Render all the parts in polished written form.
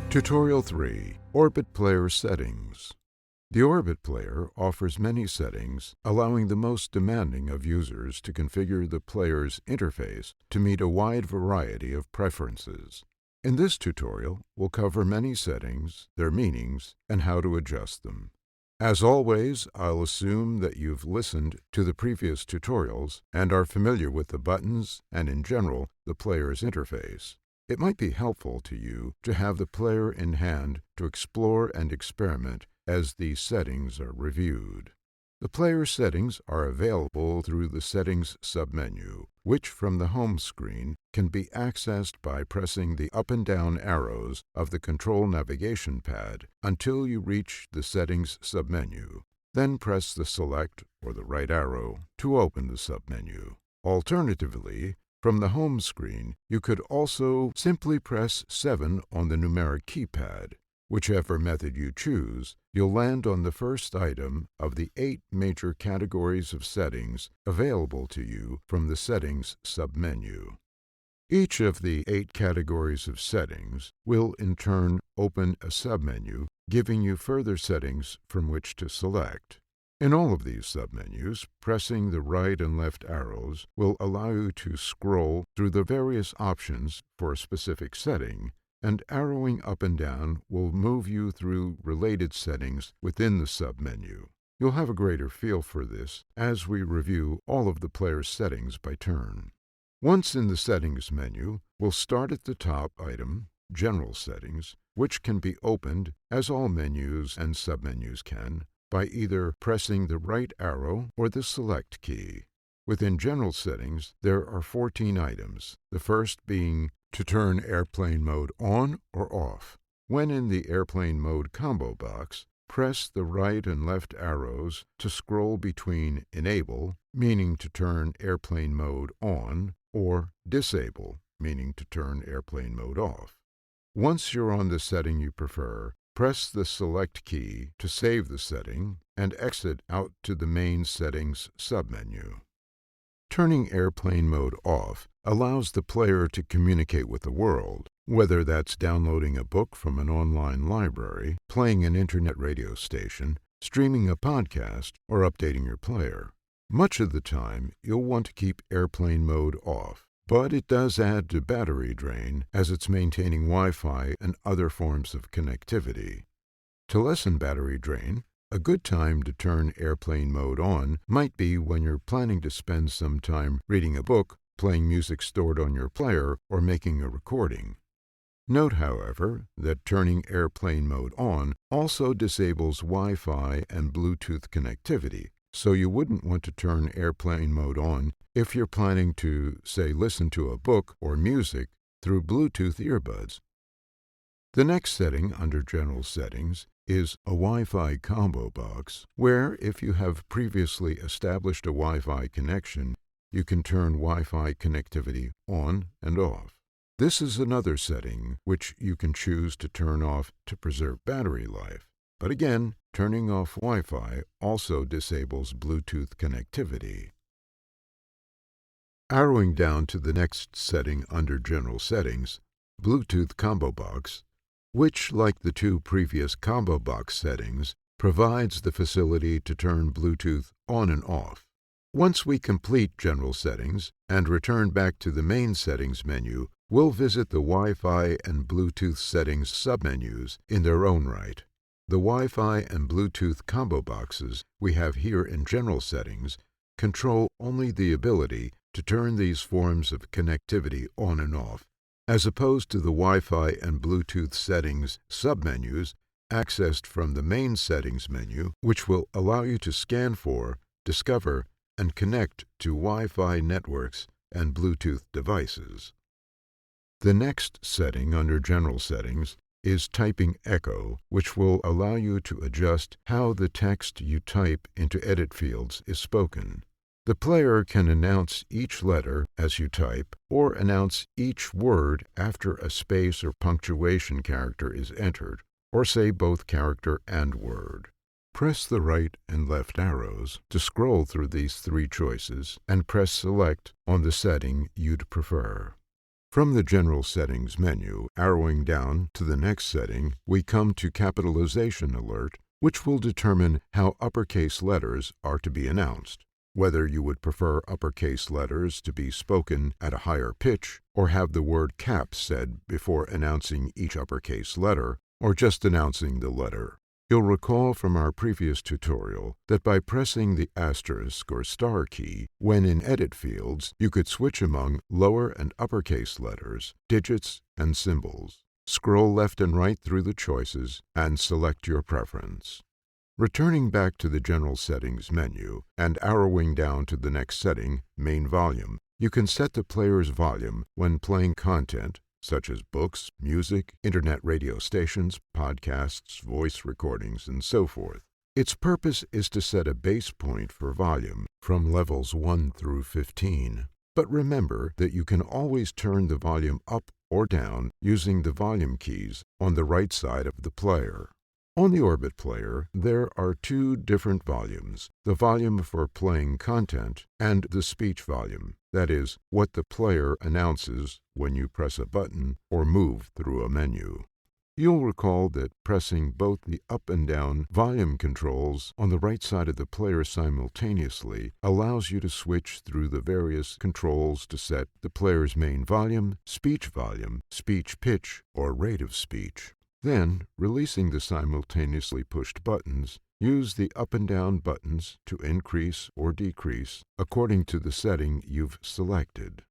Tutorial 3. Orbit Player Settings. The Orbit Player offers many settings, allowing the most demanding of users to configure the player's interface to meet a wide variety of preferences. In this tutorial, we'll cover many settings, their meanings, and how to adjust them. As always, I'll assume that you've listened to the previous tutorials and are familiar with the buttons and, in general, the player's interface. It might be helpful to you to have the player in hand to explore and experiment as these settings are reviewed. The player settings are available through the Settings submenu, which from the home screen can be accessed by pressing the up and down arrows of the control navigation pad until you reach the Settings submenu. Then press the select or the right arrow to open the submenu. Alternatively, from the home screen, you could also simply press 7 on the numeric keypad. Whichever method you choose, you'll land on the first item of the 8 major categories of settings available to you from the Settings submenu. Each of the 8 categories of settings will in turn open a submenu, giving you further settings from which to select. In all of these submenus, pressing the right and left arrows will allow you to scroll through the various options for a specific setting, and arrowing up and down will move you through related settings within the submenu. You'll have a greater feel for this as we review all of the player's settings by turn. Once in the Settings menu, we'll start at the top item, General Settings, which can be opened, as all menus and submenus can, by either pressing the right arrow or the Select key. Within General Settings, there are 14 items, the first being to turn airplane mode on or off. When in the airplane mode combo box, press the right and left arrows to scroll between Enable, meaning to turn airplane mode on, or Disable, meaning to turn airplane mode off. Once you're on the setting you prefer, press the Select key to save the setting and exit out to the main Settings submenu. Turning airplane mode off allows the player to communicate with the world, whether that's downloading a book from an online library, playing an internet radio station, streaming a podcast, or updating your player. Much of the time, you'll want to keep airplane mode off, but it does add to battery drain as it's maintaining Wi-Fi and other forms of connectivity. To lessen battery drain, a good time to turn airplane mode on might be when you're planning to spend some time reading a book, playing music stored on your player, or making a recording. Note, however, that turning airplane mode on also disables Wi-Fi and Bluetooth connectivity, so you wouldn't want to turn airplane mode on if you're planning to, say, listen to a book or music through Bluetooth earbuds. The next setting under General Settings is a Wi-Fi combo box, where if you have previously established a Wi-Fi connection, you can turn Wi-Fi connectivity on and off. This is another setting which you can choose to turn off to preserve battery life. But again, turning off Wi-Fi also disables Bluetooth connectivity. Arrowing down to the next setting under General Settings, Bluetooth Combo Box, which, like the 2 previous combo box settings, provides the facility to turn Bluetooth on and off. Once we complete General Settings and return back to the main Settings menu, we'll visit the Wi-Fi and Bluetooth Settings submenus in their own right. The Wi-Fi and Bluetooth combo boxes we have here in General Settings control only the ability to turn these forms of connectivity on and off, as opposed to the Wi-Fi and Bluetooth Settings submenus accessed from the main Settings menu, which will allow you to scan for, discover, and connect to Wi-Fi networks and Bluetooth devices. The next setting under General Settings is Typing Echo, which will allow you to adjust how the text you type into edit fields is spoken. The player can announce each letter as you type, or announce each word after a space or punctuation character is entered, or say both character and word. Press the right and left arrows to scroll through these 3 choices, and press Select on the setting you'd prefer. From the General Settings menu, arrowing down to the next setting, we come to Capitalization Alert, which will determine how uppercase letters are to be announced. Whether you would prefer uppercase letters to be spoken at a higher pitch, or have the word cap said before announcing each uppercase letter, or just announcing the letter. You'll recall from our previous tutorial that by pressing the asterisk or star key, when in edit fields, you could switch among lower and uppercase letters, digits, and symbols. Scroll left and right through the choices and select your preference. Returning back to the General Settings menu and arrowing down to the next setting, Main Volume, you can set the player's volume when playing content such as books, music, internet radio stations, podcasts, voice recordings, and so forth. Its purpose is to set a base point for volume from levels 1 through 15. But remember that you can always turn the volume up or down using the volume keys on the right side of the player. On the Orbit player, there are two different volumes, the volume for playing content and the speech volume, that is, what the player announces when you press a button or move through a menu. You'll recall that pressing both the up and down volume controls on the right side of the player simultaneously allows you to switch through the various controls to set the player's main volume, speech pitch, or rate of speech. Then, releasing the simultaneously pushed buttons, use the up and down buttons to increase or decrease according to the setting you've selected.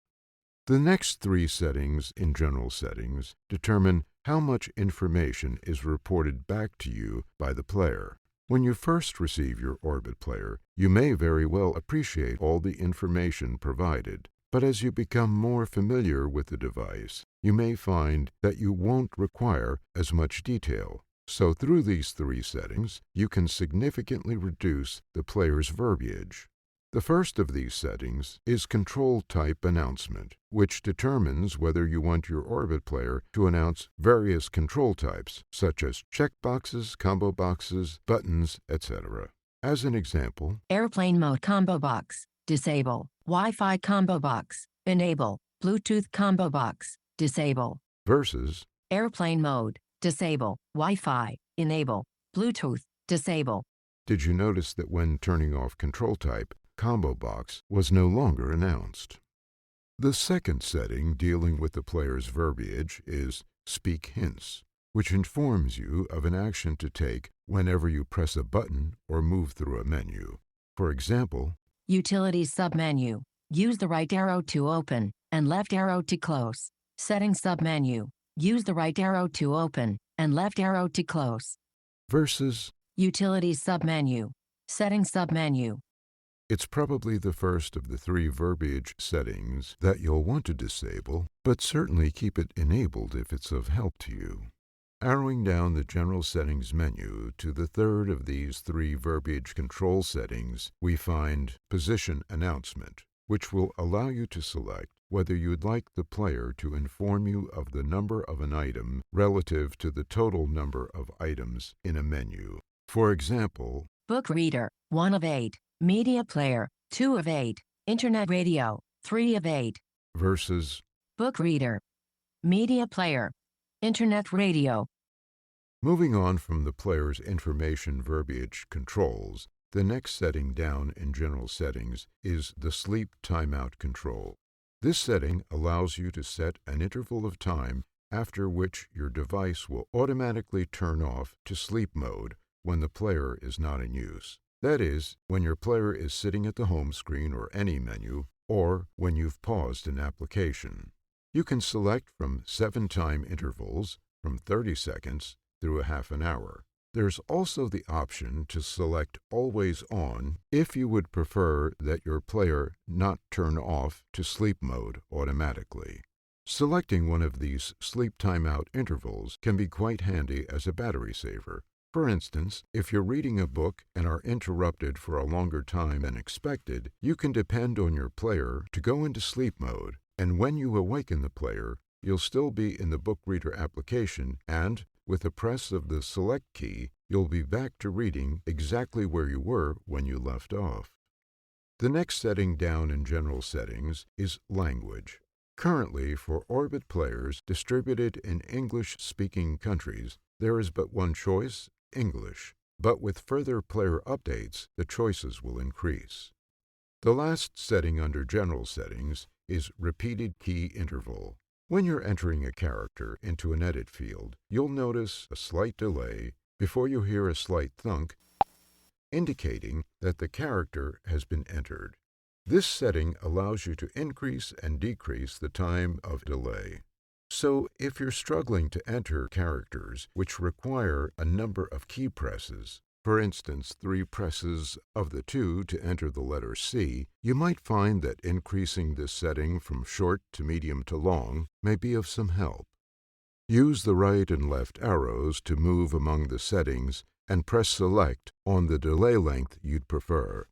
The next three settings in General Settings determine how much information is reported back to you by the player. When you first receive your Orbit player, you may very well appreciate all the information provided. But as you become more familiar with the device, you may find that you won't require as much detail. So through these three settings, you can significantly reduce the player's verbiage. The first of these settings is Control Type Announcement, which determines whether you want your Orbit player to announce various control types, such as checkboxes, combo boxes, buttons, etc. As an example, Airplane Mode Combo Box, disable. Wi-Fi Combo Box, enable. Bluetooth Combo Box, disable. versus Airplane Mode, disable. Wi-Fi, enable. Bluetooth, disable. Did you notice that when turning off Control Type, Combo Box was no longer announced? The second setting dealing with the player's verbiage is Speak Hints, which informs you of an action to take whenever you press a button or move through a menu. For example, Utilities submenu. Use the right arrow to open and left arrow to close. Settings submenu. Use the right arrow to open and left arrow to close. versus Utilities submenu. Settings submenu. It's probably the first of the three verbiage settings that you'll want to disable, but certainly keep it enabled if it's of help to you. Arrowing down the General Settings menu to the third of these three verbiage control settings, we find Position Announcement, which will allow you to select whether you'd like the player to inform you of the number of an item relative to the total number of items in a menu. For example, Book Reader, 1 of 8. Media Player, 2 of 8. Internet Radio, 3 of 8. versus Book Reader. Media Player. Internet Radio. Moving on from the player's information verbiage controls, the next setting down in General Settings is the Sleep Timeout control. This setting allows you to set an interval of time after which your device will automatically turn off to sleep mode when the player is not in use. That is, when your player is sitting at the home screen or any menu, or when you've paused an application. You can select from 7 time intervals, from 30 seconds through a half an hour. There's also the option to select Always On if you would prefer that your player not turn off to sleep mode automatically. Selecting one of these sleep timeout intervals can be quite handy as a battery saver. For instance, if you're reading a book and are interrupted for a longer time than expected, you can depend on your player to go into sleep mode, and when you awaken the player, you'll still be in the book reader application, and with a press of the Select key, you'll be back to reading exactly where you were when you left off. The next setting down in General Settings is Language. Currently, for Orbit players distributed in English-speaking countries, there is but one choice, English, but with further player updates, the choices will increase. The last setting under General Settings is Repeated Key Interval. When you're entering a character into an edit field, you'll notice a slight delay before you hear a slight thunk, indicating that the character has been entered. This setting allows you to increase and decrease the time of delay. So, if you're struggling to enter characters which require a number of key presses, for instance 3 presses of the 2 to enter the letter C, you might find that increasing this setting from short to medium to long may be of some help. Use the right and left arrows to move among the settings and press Select on the delay length you'd prefer.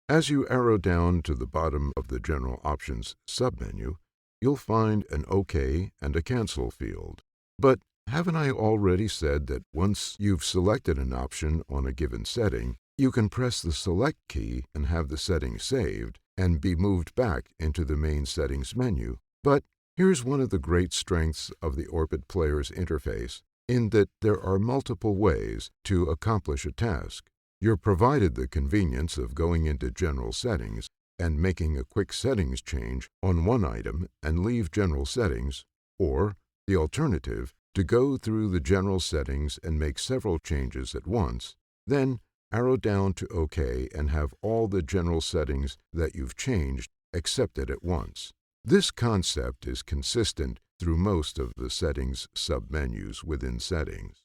As you arrow down to the bottom of the General Options submenu, you'll find an OK and a Cancel field. But haven't I already said that once you've selected an option on a given setting, you can press the Select key and have the setting saved and be moved back into the main settings menu? But here's one of the great strengths of the Orbit Player's interface, in that there are multiple ways to accomplish a task. You're provided the convenience of going into General Settings and making a quick settings change on one item and leave General Settings, or the alternative, to go through the General Settings and make several changes at once, then arrow down to OK and have all the General Settings that you've changed accepted at once. This concept is consistent through most of the Settings submenus within Settings.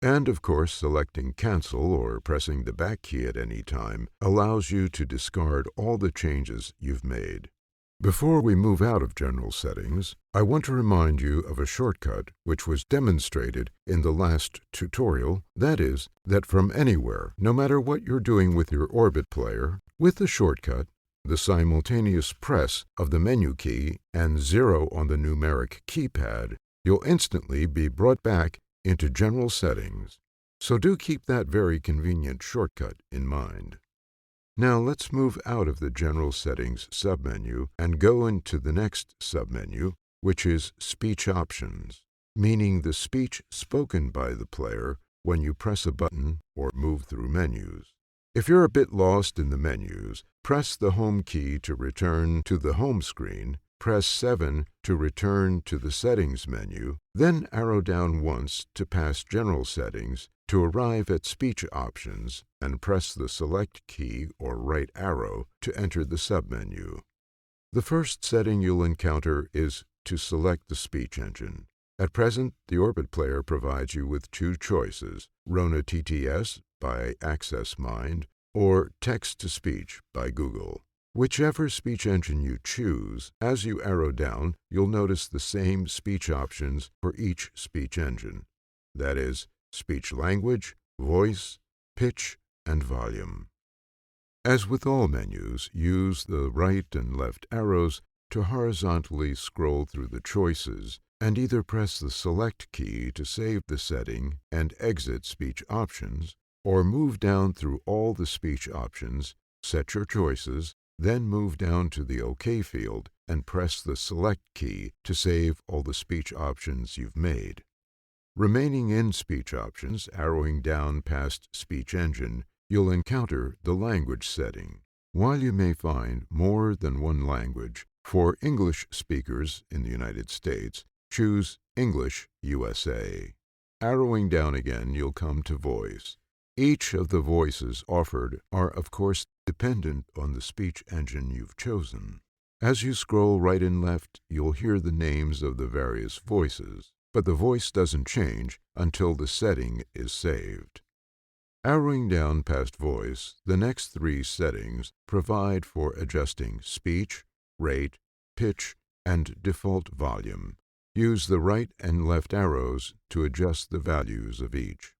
And of course, selecting Cancel or pressing the back key at any time allows you to discard all the changes you've made. Before we move out of General Settings, I want to remind you of a shortcut which was demonstrated in the last tutorial, that is, that from anywhere, no matter what you're doing with your Orbit player, with the shortcut, the simultaneous press of the menu key and 0 on the numeric keypad, you'll instantly be brought back into General Settings. So do keep that very convenient shortcut in mind. Now let's move out of the General Settings submenu and go into the next submenu, which is Speech Options, meaning the speech spoken by the player when you press a button or move through menus. If you're a bit lost in the menus, press the Home key to return to the home screen, press 7 to return to the Settings menu, then arrow down once to pass General Settings to arrive at Speech Options, and press the Select key or right arrow to enter the submenu. The first setting you'll encounter is to select the speech engine. At present, the Orbit Player provides you with 2 choices, RUNA TTS by AccessMind or Text-to-Speech by Google. Whichever speech engine you choose, as you arrow down, you'll notice the same speech options for each speech engine. That is, speech language, voice, pitch, and volume. As with all menus, use the right and left arrows to horizontally scroll through the choices and either press the Select key to save the setting and exit speech options, or move down through all the speech options, set your choices, then move down to the OK field and press the Select key to save all the speech options you've made. Remaining in Speech Options, arrowing down past Speech Engine, you'll encounter the Language setting. While you may find more than one language, for English speakers in the United States, choose English USA. Arrowing down again, you'll come to Voice. Each of the voices offered are, of course, dependent on the speech engine you've chosen. As you scroll right and left, you'll hear the names of the various voices, but the voice doesn't change until the setting is saved. Arrowing down past Voice, the next 3 settings provide for adjusting speech, rate, pitch, and default volume. Use the right and left arrows to adjust the values of each.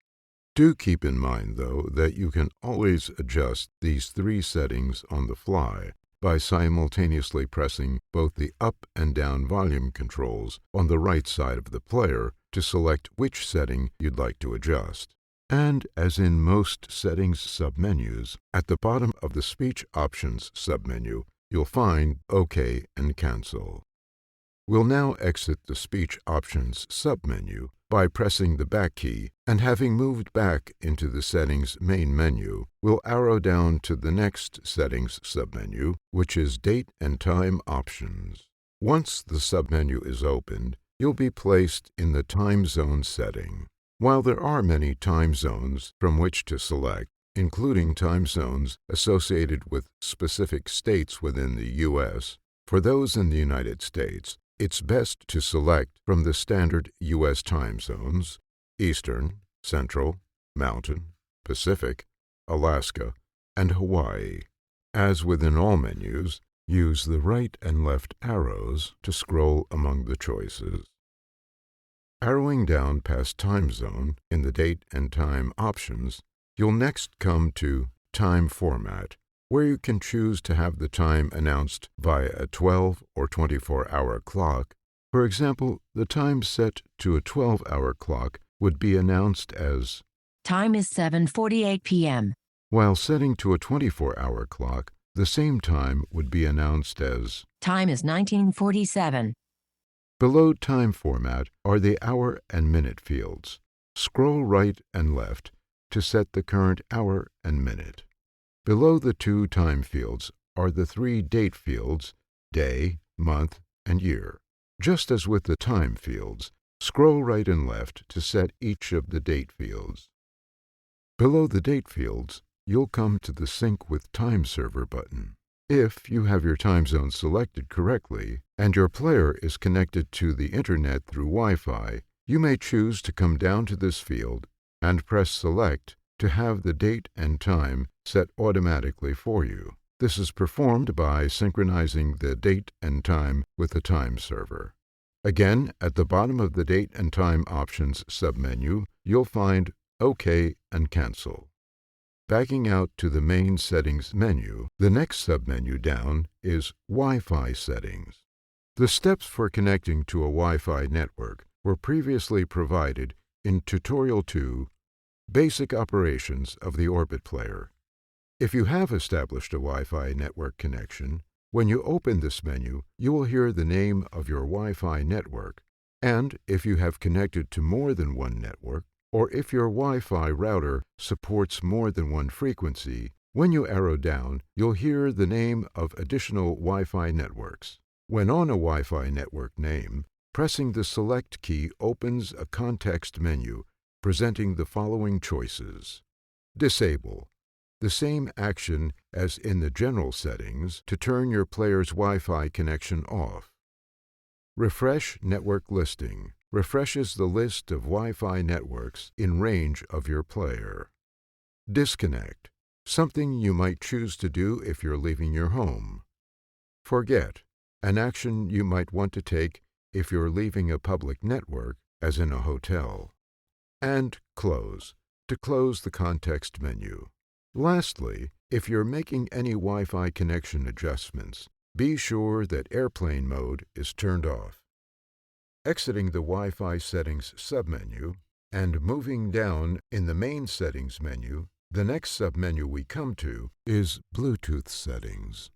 Do keep in mind, though, that you can always adjust these 3 settings on the fly by simultaneously pressing both the up and down volume controls on the right side of the player to select which setting you'd like to adjust. And, as in most settings submenus, at the bottom of the Speech Options submenu, you'll find OK and Cancel. We'll now exit the Speech Options submenu by pressing the back key, and having moved back into the Settings main menu, we'll arrow down to the next Settings submenu, which is Date and Time Options. Once the submenu is opened, you'll be placed in the time zone setting. While there are many time zones from which to select, including time zones associated with specific states within the U.S., for those in the United States, it's best to select from the standard U.S. time zones: Eastern, Central, Mountain, Pacific, Alaska, and Hawaii. As within all menus, use the right and left arrows to scroll among the choices. Arrowing down past Time Zone in the Date and Time options, you'll next come to Time Format, where you can choose to have the time announced via a 12 or 24-hour clock. For example, the time set to a 12-hour clock would be announced as Time is 7:48 p.m. While setting to a 24-hour clock, the same time would be announced as Time is 19:47. Below Time Format are the hour and minute fields. Scroll right and left to set the current hour and minute. Below the two time fields are the three date fields: day, month, and year. Just as with the time fields, scroll right and left to set each of the date fields. Below the date fields, you'll come to the Sync with Time Server button. If you have your time zone selected correctly and your player is connected to the Internet through Wi-Fi, you may choose to come down to this field and press Select to have the date and time set automatically for you. This is performed by synchronizing the date and time with the time server. Again, at the bottom of the Date and Time Options submenu, you'll find OK and Cancel. Backing out to the main Settings menu, the next submenu down is Wi-Fi Settings. The steps for connecting to a Wi-Fi network were previously provided in Tutorial 2, Basic Operations of the Orbit Player. If you have established a Wi-Fi network connection, when you open this menu, you will hear the name of your Wi-Fi network, and if you have connected to more than one network, or if your Wi-Fi router supports more than one frequency, when you arrow down, you'll hear the name of additional Wi-Fi networks. When on a Wi-Fi network name, pressing the Select key opens a context menu presenting the following choices. Disable. The same action as in the general settings to turn your player's Wi-Fi connection off. Refresh Network Listing. Refreshes the list of Wi-Fi networks in range of your player. Disconnect. Something you might choose to do if you're leaving your home. Forget. An action you might want to take if you're leaving a public network, as in a hotel. And Close. To close the context menu. Lastly, if you're making any Wi-Fi connection adjustments, be sure that airplane mode is turned off. Exiting the Wi-Fi Settings submenu and moving down in the main Settings menu, the next submenu we come to is Bluetooth Settings.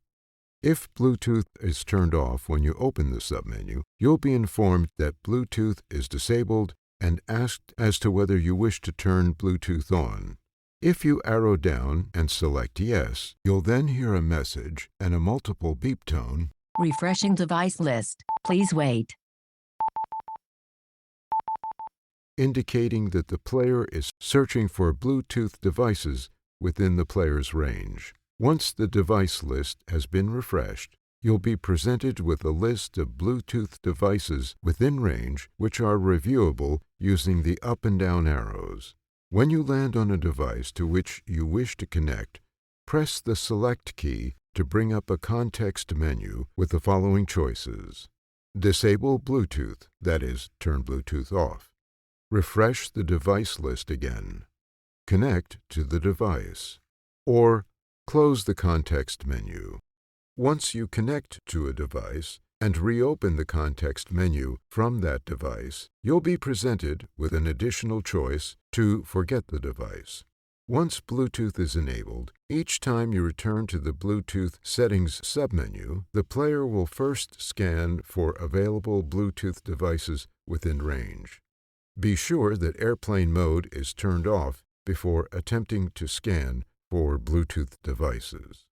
If Bluetooth is turned off when you open the submenu, you'll be informed that Bluetooth is disabled and asked as to whether you wish to turn Bluetooth on. If you arrow down and select Yes, you'll then hear a message and a multiple beep tone. Refreshing device list. Please wait. Indicating that the player is searching for Bluetooth devices within the player's range. Once the device list has been refreshed, you'll be presented with a list of Bluetooth devices within range which are reviewable using the up and down arrows. When you land on a device to which you wish to connect, press the Select key to bring up a context menu with the following choices. Disable Bluetooth, that is, turn Bluetooth off. Refresh the device list again. Connect to the device. Or close the context menu. Once you connect to a device and reopen the context menu from that device, you'll be presented with an additional choice to forget the device. Once Bluetooth is enabled, each time you return to the Bluetooth Settings submenu, the player will first scan for available Bluetooth devices within range. Be sure that airplane mode is turned off before attempting to scan for Bluetooth devices.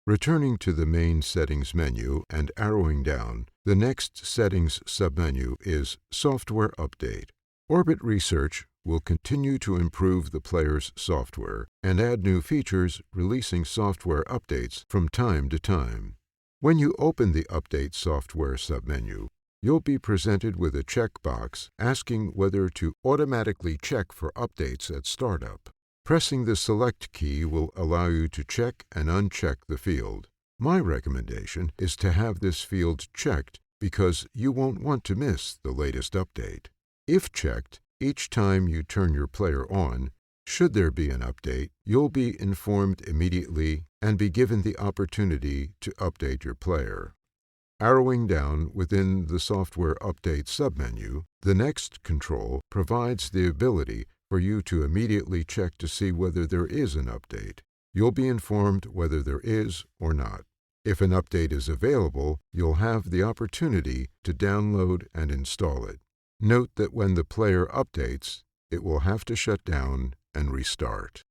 Returning to the main Settings menu and arrowing down, the next Settings submenu is Software Update. Orbit Research will continue to improve the player's software and add new features, releasing software updates from time to time. When you open the Update Software submenu, you'll be presented with a checkbox asking whether to automatically check for updates at startup. Pressing the Select key will allow you to check and uncheck the field. My recommendation is to have this field checked because you won't want to miss the latest update. If checked, each time you turn your player on, should there be an update, you'll be informed immediately and be given the opportunity to update your player. Arrowing down within the Software Update submenu, the next control provides the ability for you to immediately check to see whether there is an update. You'll be informed whether there is or not. If an update is available, you'll have the opportunity to download and install it. Note that when the player updates, it will have to shut down and restart.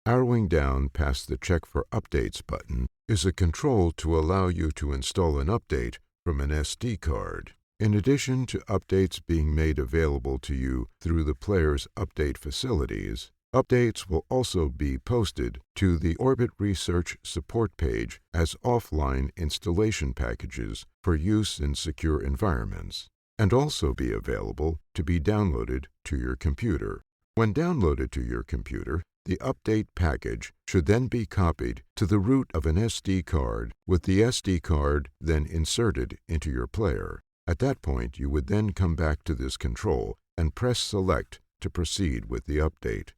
Arrowing down past the Check for Updates button is a control to allow you to install an update from an SD card. In addition to updates being made available to you through the player's update facilities, updates will also be posted to the Orbit Research support page as offline installation packages for use in secure environments, and also be available to be downloaded to your computer. When downloaded to your computer, the update package should then be copied to the root of an SD card, with the SD card then inserted into your player. At that point, you would then come back to this control and press Select to proceed with the update.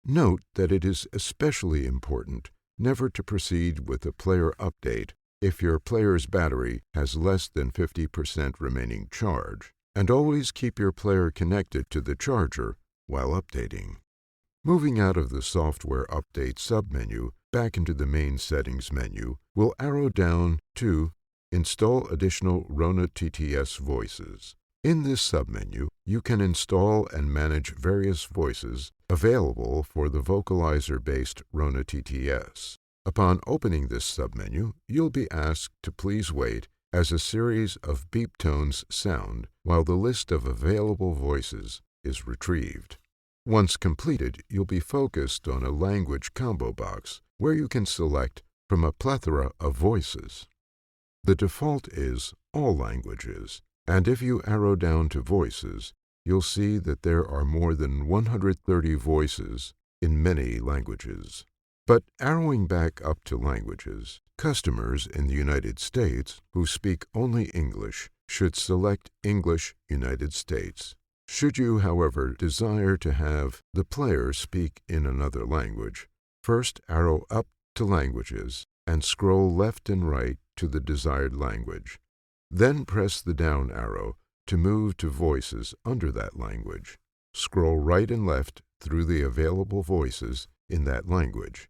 Note that it is especially important never to proceed with a player update if your player's battery has less than 50% remaining charge, and always keep your player connected to the charger while updating. Moving out of the Software Update submenu back into the main Settings menu, we'll arrow down to Install additional RUNA TTS voices. In this submenu, you can install and manage various voices available for the Vocalizer-based RUNA TTS. Upon opening this submenu, you'll be asked to please wait as a series of beep tones sound while the list of available voices is retrieved. Once completed, you'll be focused on a language combo box where you can select from a plethora of voices. The default is all languages, and if you arrow down to voices, you'll see that there are more than 130 voices in many languages. But arrowing back up to languages, customers in the United States who speak only English should select English United States. Should you, however, desire to have the player speak in another language, first arrow up to Languages and scroll left and right to the desired language. Then press the down arrow to move to Voices under that language. Scroll right and left through the available voices in that language.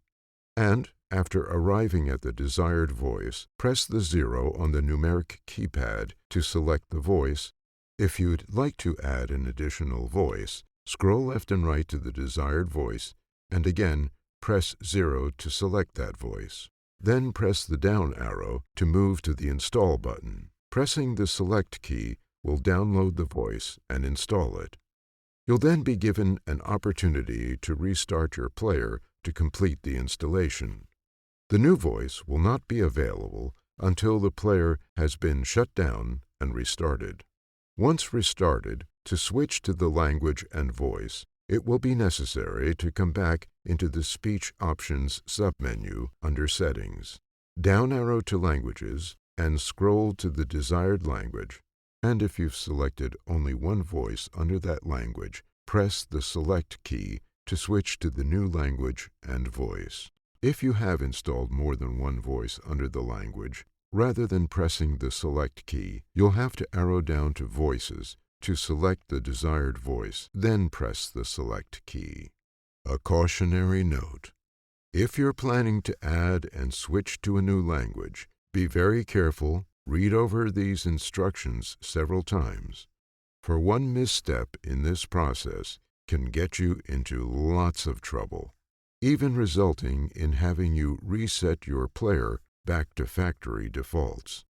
And, after arriving at the desired voice, press the 0 on the numeric keypad to select the voice. If you'd like to add an additional voice, scroll left and right to the desired voice, and again, press 0 to select that voice. Then press the down arrow to move to the Install button. Pressing the Select key will download the voice and install it. You'll then be given an opportunity to restart your player to complete the installation. The new voice will not be available until the player has been shut down and restarted. Once restarted, to switch to the language and voice, it will be necessary to come back into the Speech Options submenu under Settings. Down arrow to Languages and scroll to the desired language, and if you've selected only one voice under that language, press the Select key to switch to the new language and voice. If you have installed more than one voice under the language, rather than pressing the Select key, you'll have to arrow down to Voices to select the desired voice, then press the Select key. A cautionary note. If you're planning to add and switch to a new language, be very careful, read over these instructions several times. For one misstep in this process can get you into lots of trouble, even resulting in having you reset your player back to factory defaults.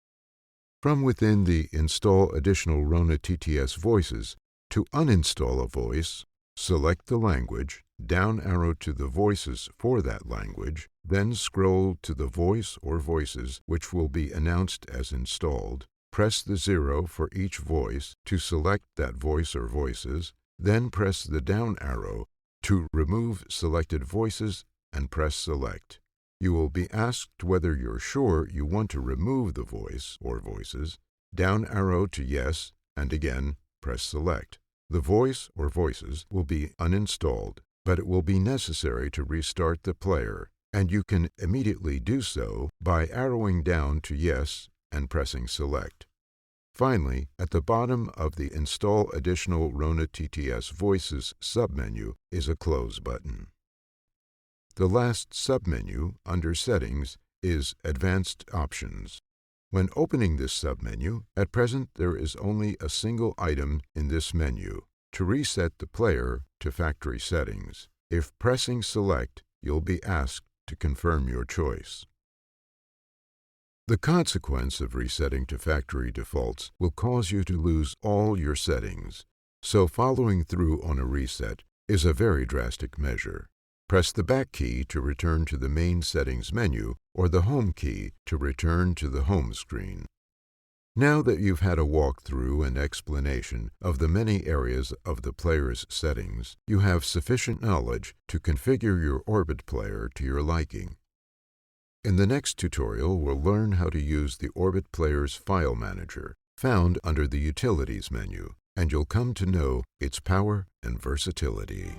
From within the Install Additional RUNA TTS Voices, to uninstall a voice, select the language, down arrow to the voices for that language, then scroll to the voice or voices which will be announced as installed. Press the 0 for each voice to select that voice or voices, then press the down arrow to remove selected voices and press Select. You will be asked whether you're sure you want to remove the voice or voices. Down arrow to Yes, and again press Select. The voice or voices will be uninstalled, but it will be necessary to restart the player, and you can immediately do so by arrowing down to Yes and pressing Select. Finally, at the bottom of the Install Additional RUNA TTS Voices submenu is a Close button. The last submenu under Settings is Advanced Options. When opening this submenu, at present there is only a single item in this menu: to reset the player to factory settings. If pressing Select, you'll be asked to confirm your choice. The consequence of resetting to factory defaults will cause you to lose all your settings, so following through on a reset is a very drastic measure. Press the back key to return to the main settings menu or the home key to return to the home screen. Now that you've had a walkthrough and explanation of the many areas of the player's settings, you have sufficient knowledge to configure your Orbit player to your liking. In the next tutorial, we'll learn how to use the Orbit player's file manager, found under the Utilities menu, and you'll come to know its power and versatility.